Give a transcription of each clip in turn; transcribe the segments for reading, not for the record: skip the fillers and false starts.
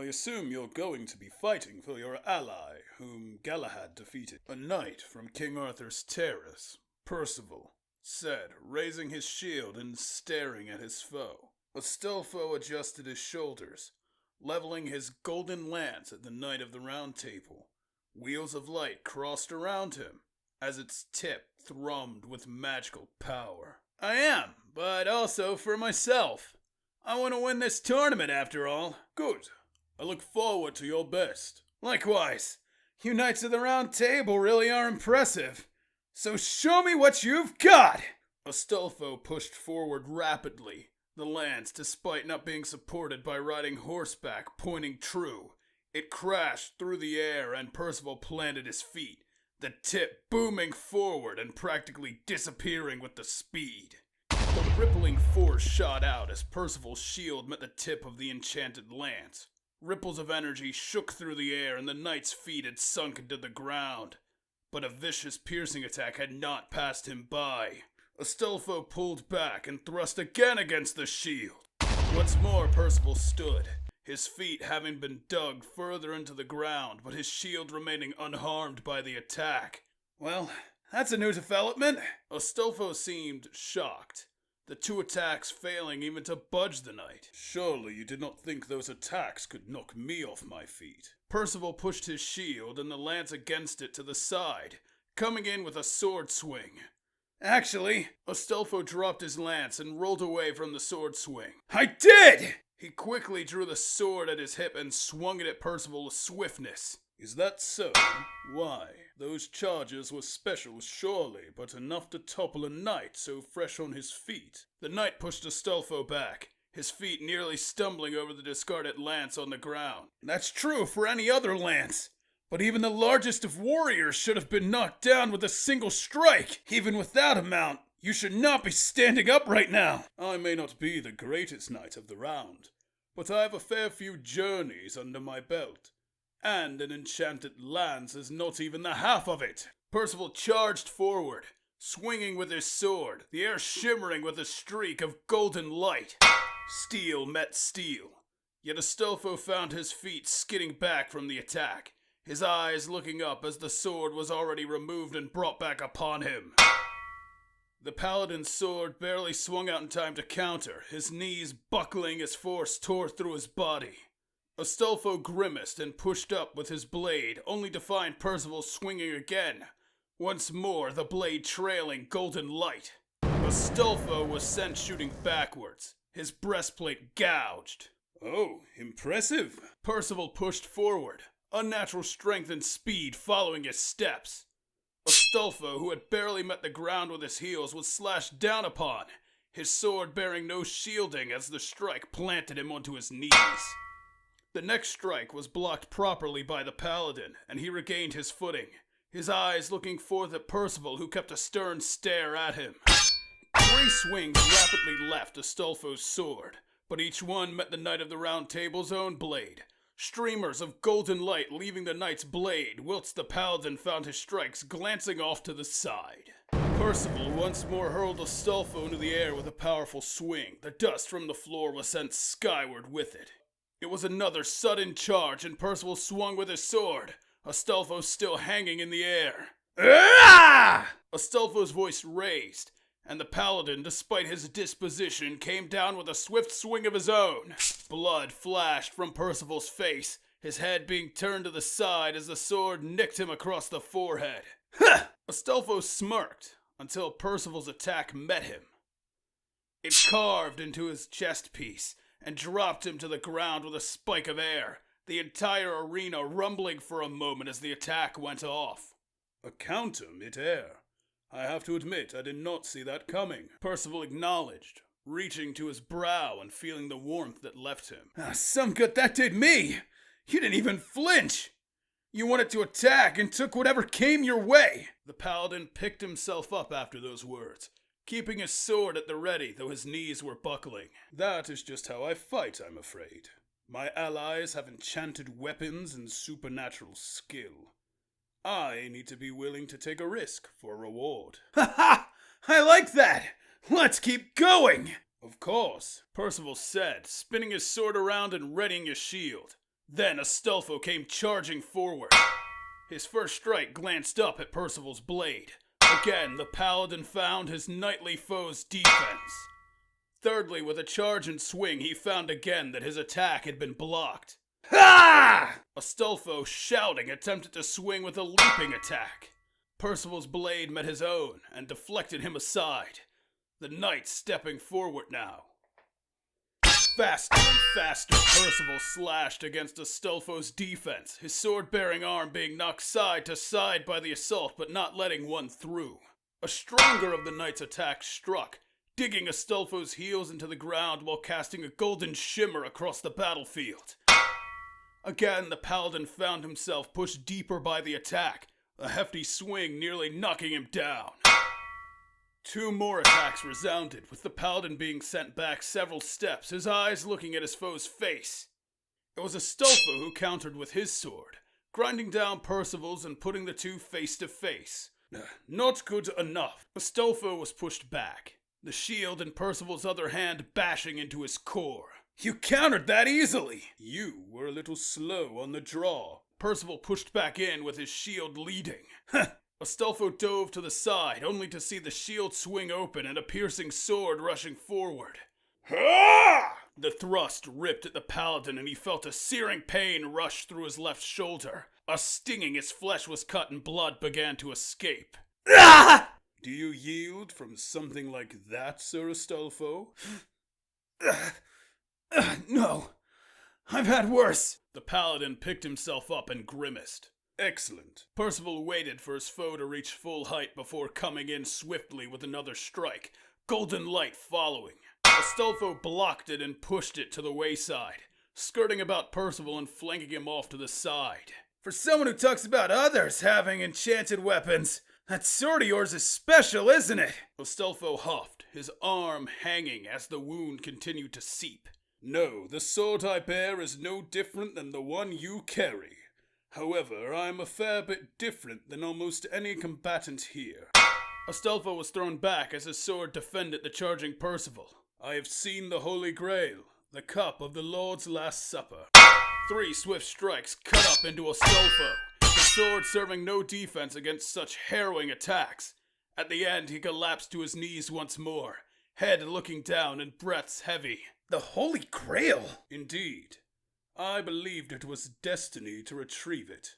assume you're going to be fighting for your ally, whom Galahad defeated. A knight from King Arthur's terrace, Percival, said, raising his shield and staring at his foe. Astolfo adjusted his shoulders, leveling his golden lance at the Knight of the Round Table. Wheels of light crossed around him, as its tip thrummed with magical power. I am, but also for myself. I want to win this tournament after all. Good. I look forward to your best. Likewise. You Knights of the Round Table really are impressive. So show me what you've got! Astolfo pushed forward rapidly, the lance, despite not being supported by riding horseback, pointing true. It crashed through the air and Percival planted his feet, the tip booming forward and practically disappearing with the speed. The rippling force shot out as Percival's shield met the tip of the enchanted lance. Ripples of energy shook through the air and the knight's feet had sunk into the ground. But a vicious piercing attack had not passed him by. Astolfo pulled back and thrust again against the shield. Once more Percival stood, his feet having been dug further into the ground, but his shield remaining unharmed by the attack. Well, that's a new development. Astolfo seemed shocked, the two attacks failing even to budge the knight. Surely you did not think those attacks could knock me off my feet. Percival pushed his shield and the lance against it to the side, coming in with a sword swing. Actually, Astolfo dropped his lance and rolled away from the sword swing. I did! He quickly drew the sword at his hip and swung it at Percival with swiftness. Is that so? Why, those charges were special, surely, but enough to topple a knight so fresh on his feet. The knight pushed Astolfo back, his feet nearly stumbling over the discarded lance on the ground. That's true for any other lance, but even the largest of warriors should have been knocked down with a single strike. Even with that amount, you should not be standing up right now. I may not be the greatest knight of the round, but I have a fair few journeys under my belt. And an enchanted lance is not even the half of it. Percival charged forward, swinging with his sword, the air shimmering with a streak of golden light. Steel met steel, yet Astolfo found his feet skidding back from the attack, his eyes looking up as the sword was already removed and brought back upon him. The paladin's sword barely swung out in time to counter, his knees buckling as force tore through his body. Astolfo grimaced and pushed up with his blade, only to find Percival swinging again, once more the blade trailing golden light. Astolfo was sent shooting backwards, his breastplate gouged. Oh, impressive. Percival pushed forward, unnatural strength and speed following his steps. Astolfo, who had barely met the ground with his heels, was slashed down upon, his sword bearing no shielding as the strike planted him onto his knees. The next strike was blocked properly by the paladin, and he regained his footing, his eyes looking forth at Percival, who kept a stern stare at him. 3 swings rapidly left Astolfo's sword, but each one met the Knight of the Round Table's own blade, streamers of golden light leaving the knight's blade, whilst the paladin found his strikes glancing off to the side. Percival once more hurled Astolfo into the air with a powerful swing. The dust from the floor was sent skyward with it. It was another sudden charge, and Percival swung with his sword, Astolfo still hanging in the air. Ah! Astolfo's voice raised, and the paladin, despite his disposition, came down with a swift swing of his own. Blood flashed from Percival's face, his head being turned to the side as the sword nicked him across the forehead. Ha! Astolfo smirked until Percival's attack met him. It carved into his chest piece and dropped him to the ground with a spike of air, the entire arena rumbling for a moment as the attack went off. A counter mid-air. I have to admit I did not see that coming, Percival acknowledged, reaching to his brow and feeling the warmth that left him. Some good that did me! You didn't even flinch! You wanted to attack and took whatever came your way! The paladin picked himself up after those words, keeping his sword at the ready, though his knees were buckling. That is just how I fight, I'm afraid. My allies have enchanted weapons and supernatural skill. I need to be willing to take a risk for a reward. Ha ha! I like that! Let's keep going! Of course, Percival said, spinning his sword around and readying his shield. Then Astolfo came charging forward. His first strike glanced up at Percival's blade. Again, the paladin found his knightly foe's defense. Thirdly, with a charge and swing, he found again that his attack had been blocked. Ha! Astolfo, shouting, attempted to swing with a leaping attack. Percival's blade met his own and deflected him aside, the knight stepping forward now. Faster and faster, Percival slashed against Astolfo's defense, his sword-bearing arm being knocked side to side by the assault but not letting one through. A stronger of the knight's attacks struck, digging Astolfo's heels into the ground while casting a golden shimmer across the battlefield. Again, the paladin found himself pushed deeper by the attack, a hefty swing nearly knocking him down. Two more attacks resounded, with the paladin being sent back several steps, his eyes looking at his foe's face. It was Astolfo who countered with his sword, grinding down Percival's and putting the two face to face. Not good enough. Astolfo was pushed back, the shield in Percival's other hand bashing into his core. You countered that easily! You were a little slow on the draw. Percival pushed back in with his shield leading. Astolfo dove to the side, only to see the shield swing open and a piercing sword rushing forward. The thrust ripped at the paladin and he felt a searing pain rush through his left shoulder. A stinging as flesh was cut and blood began to escape. Do you yield from something like that, Sir Astolfo? No. I've had worse. The paladin picked himself up and grimaced. Excellent. Percival waited for his foe to reach full height before coming in swiftly with another strike, golden light following. Astolfo blocked it and pushed it to the wayside, skirting about Percival and flanking him off to the side. For someone who talks about others having enchanted weapons, that sword of yours is special, isn't it? Astolfo huffed, his arm hanging as the wound continued to seep. No, the sword I bear is no different than the one you carry. However, I am a fair bit different than almost any combatant here. Astolfo was thrown back as his sword defended the charging Percival. I have seen the Holy Grail, the cup of the Lord's Last Supper. 3 swift strikes cut up into Astolfo, his sword serving no defense against such harrowing attacks. At the end, he collapsed to his knees once more, head looking down and breaths heavy. The Holy Grail? Indeed. I believed it was destiny to retrieve it.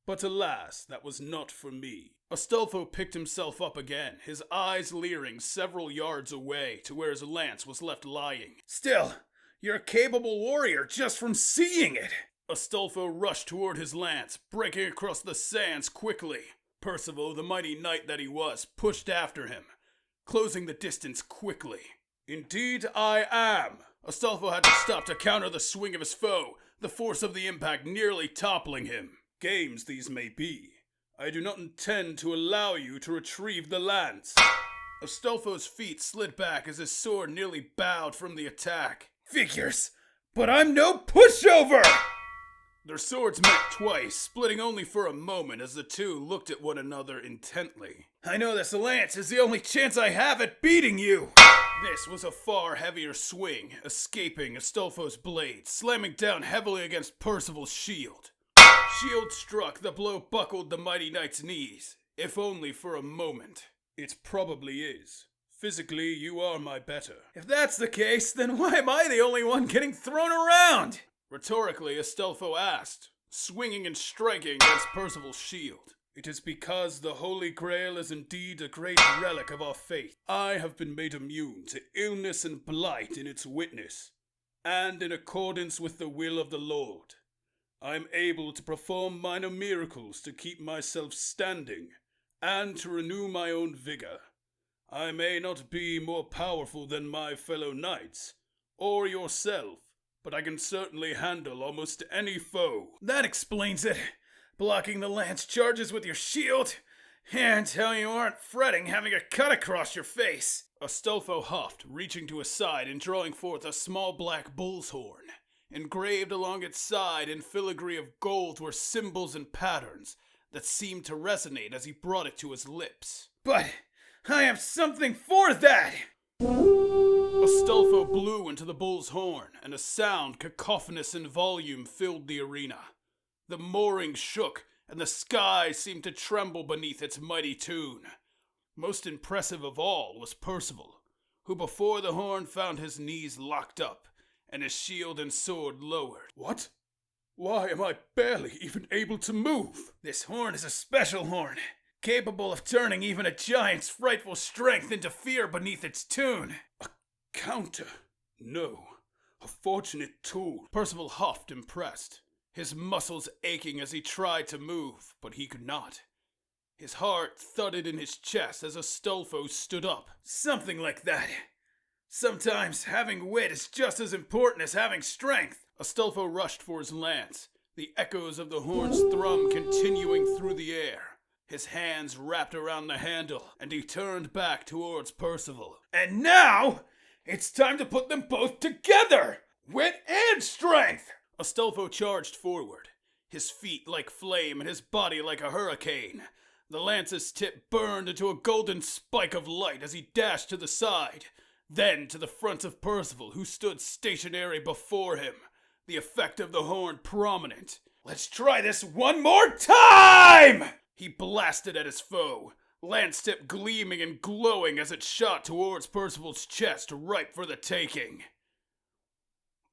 But alas, that was not for me. Astolfo picked himself up again, his eyes leering several yards away to where his lance was left lying. Still, you're a capable warrior just from seeing it. Astolfo rushed toward his lance, breaking across the sands quickly. Percival, the mighty knight that he was, pushed after him, closing the distance quickly. Indeed I am. Astolfo had to stop to counter the swing of his foe, the force of the impact nearly toppling him. Games these may be. I do not intend to allow you to retrieve the lance. Astolfo's feet slid back as his sword nearly bowed from the attack. Figures, but I'm no pushover! Their swords met twice, splitting only for a moment as the two looked at one another intently. I know this lance is the only chance I have at beating you! This was a far heavier swing, escaping Astolfo's blade, slamming down heavily against Percival's shield. Shield struck, the blow buckled the mighty knight's knees, if only for a moment. It probably is. Physically, you are my better. If that's the case, then why am I the only one getting thrown around? Rhetorically, Astolfo asked, swinging and striking against Percival's shield. It is because the Holy Grail is indeed a great relic of our faith. I have been made immune to illness and blight in its witness, and in accordance with the will of the Lord, I am able to perform minor miracles to keep myself standing, and to renew my own vigor. I may not be more powerful than my fellow knights, or yourself, but I can certainly handle almost any foe. That explains it. Blocking the lance charges with your shield, and how you aren't fretting having a cut across your face. Astolfo huffed, reaching to his side and drawing forth a small black bull's horn. Engraved along its side in filigree of gold were symbols and patterns that seemed to resonate as he brought it to his lips. But I have something for that! Astolfo blew into the bull's horn, and a sound cacophonous in volume filled the arena. The mooring shook, and the sky seemed to tremble beneath its mighty tune. Most impressive of all was Percival, who before the horn found his knees locked up, and his shield and sword lowered. What? Why am I barely even able to move? This horn is a special horn, capable of turning even a giant's frightful strength into fear beneath its tune. A counter? No. A fortunate tool. Percival huffed, impressed, his muscles aching as he tried to move, but he could not. His heart thudded in his chest as Astolfo stood up. Something like that. Sometimes having wit is just as important as having strength. Astolfo rushed for his lance, the echoes of the horn's thrum continuing through the air. His hands wrapped around the handle, and he turned back towards Percival. And now, it's time to put them both together! Wit and strength! Astolfo charged forward, his feet like flame and his body like a hurricane. The lance's tip burned into a golden spike of light as he dashed to the side, then to the front of Percival, who stood stationary before him, the effect of the horn prominent. Let's try this one more time! He blasted at his foe, lance tip gleaming and glowing as it shot towards Percival's chest, ripe for the taking.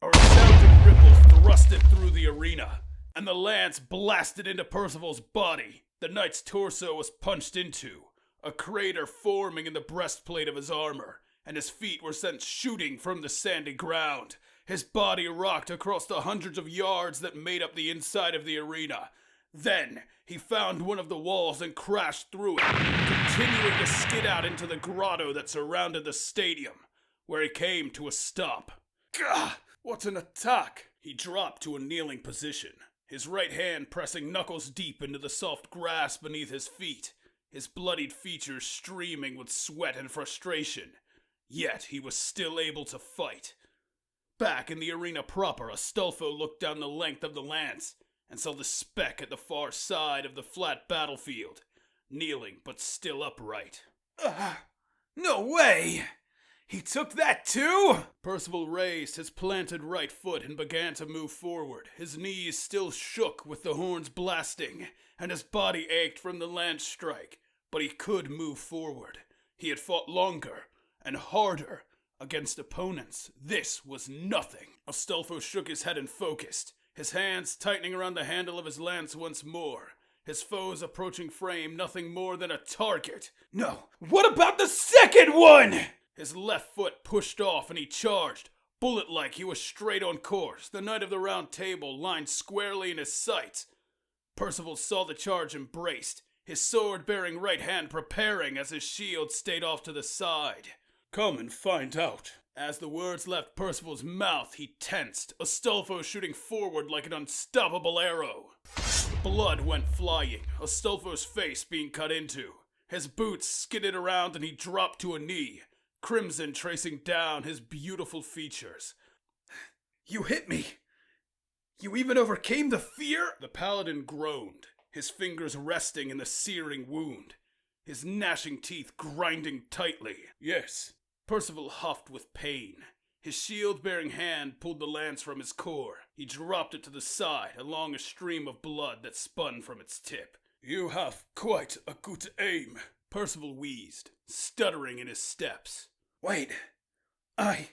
A resounding ripple thrust it through the arena, and the lance blasted into Percival's body. The knight's torso was punched into, a crater forming in the breastplate of his armor, and his feet were sent shooting from the sandy ground. His body rocked across the hundreds of yards that made up the inside of the arena. Then, he found one of the walls and crashed through it, continuing to skid out into the grotto that surrounded the stadium, where he came to a stop. Gah! What an attack! He dropped to a kneeling position, his right hand pressing knuckles deep into the soft grass beneath his feet, his bloodied features streaming with sweat and frustration. Yet he was still able to fight. Back in the arena proper, Astolfo looked down the length of the lance and saw the speck at the far side of the flat battlefield, kneeling but still upright. No way! He took that too? Percival raised his planted right foot and began to move forward. His knees still shook with the horns blasting, and his body ached from the lance strike, but he could move forward. He had fought longer and harder against opponents. This was nothing. Astolfo shook his head and focused, his hands tightening around the handle of his lance once more. His foe's approaching frame nothing more than a target. No, what about the second one? His left foot pushed off and he charged. Bullet-like, he was straight on course, the Knight of the Round Table lined squarely in his sights. Percival saw the charge and braced, his sword-bearing right hand preparing as his shield stayed off to the side. Come and find out. As the words left Percival's mouth, he tensed, Astolfo shooting forward like an unstoppable arrow. Blood went flying, Astolfo's face being cut into. His boots skidded around and he dropped to a knee, crimson tracing down his beautiful features. You hit me! You even overcame the fear? The paladin groaned, his fingers resting in the searing wound, his gnashing teeth grinding tightly. Yes. Percival huffed with pain. His shield-bearing hand pulled the lance from his core. He dropped it to the side along a stream of blood that spun from its tip. You have quite a good aim, Percival wheezed, stuttering in his steps. Wait, I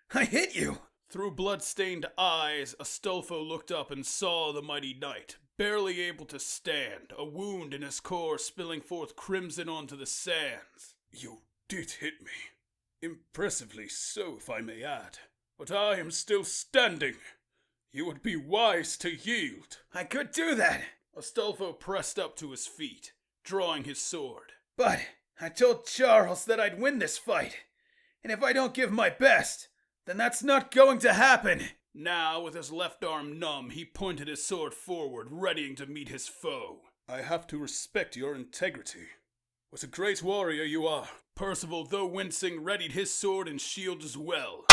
hit you! Through blood-stained eyes, Astolfo looked up and saw the mighty knight, barely able to stand, a wound in his core spilling forth crimson onto the sands. You did hit me. Impressively so, if I may add. But I am still standing. You would be wise to yield. I could do that. Astolfo pressed up to his feet, drawing his sword. But I told Charles that I'd win this fight. And if I don't give my best, then that's not going to happen. Now, with his left arm numb, he pointed his sword forward, readying to meet his foe. I have to respect your integrity. What a great warrior you are. Percival, though wincing, readied his sword and shield as well.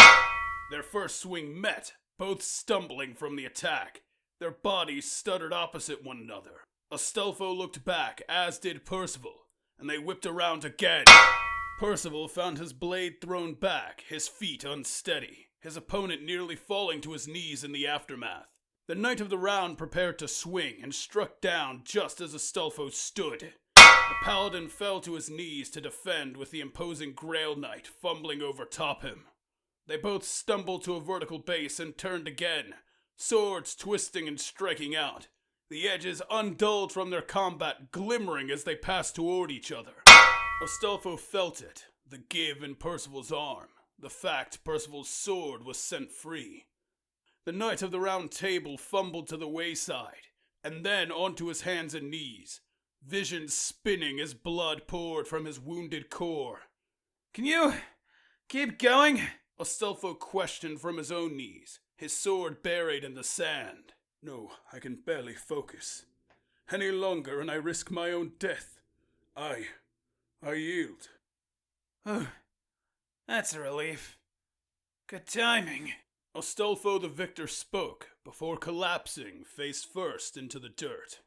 Their first swing met, both stumbling from the attack. Their bodies stuttered opposite one another. Astolfo looked back, as did Percival, and they whipped around again. Percival found his blade thrown back, his feet unsteady, his opponent nearly falling to his knees in the aftermath. The Knight of the Round prepared to swing and struck down just as Astolfo stood. The Paladin fell to his knees to defend with the imposing Grail Knight fumbling over top him. They both stumbled to a vertical base and turned again, swords twisting and striking out, the edges undulled from their combat glimmering as they passed toward each other. Astolfo felt it, the give in Percival's arm, the fact Percival's sword was sent free. The Knight of the Round Table fumbled to the wayside, and then onto his hands and knees, vision spinning as blood poured from his wounded core. "Can you keep going?" Astolfo questioned from his own knees, his sword buried in the sand. No, I can barely focus. Any longer and I risk my own death. I yield. Oh, that's a relief. Good timing. Astolfo the victor spoke before collapsing face first into the dirt.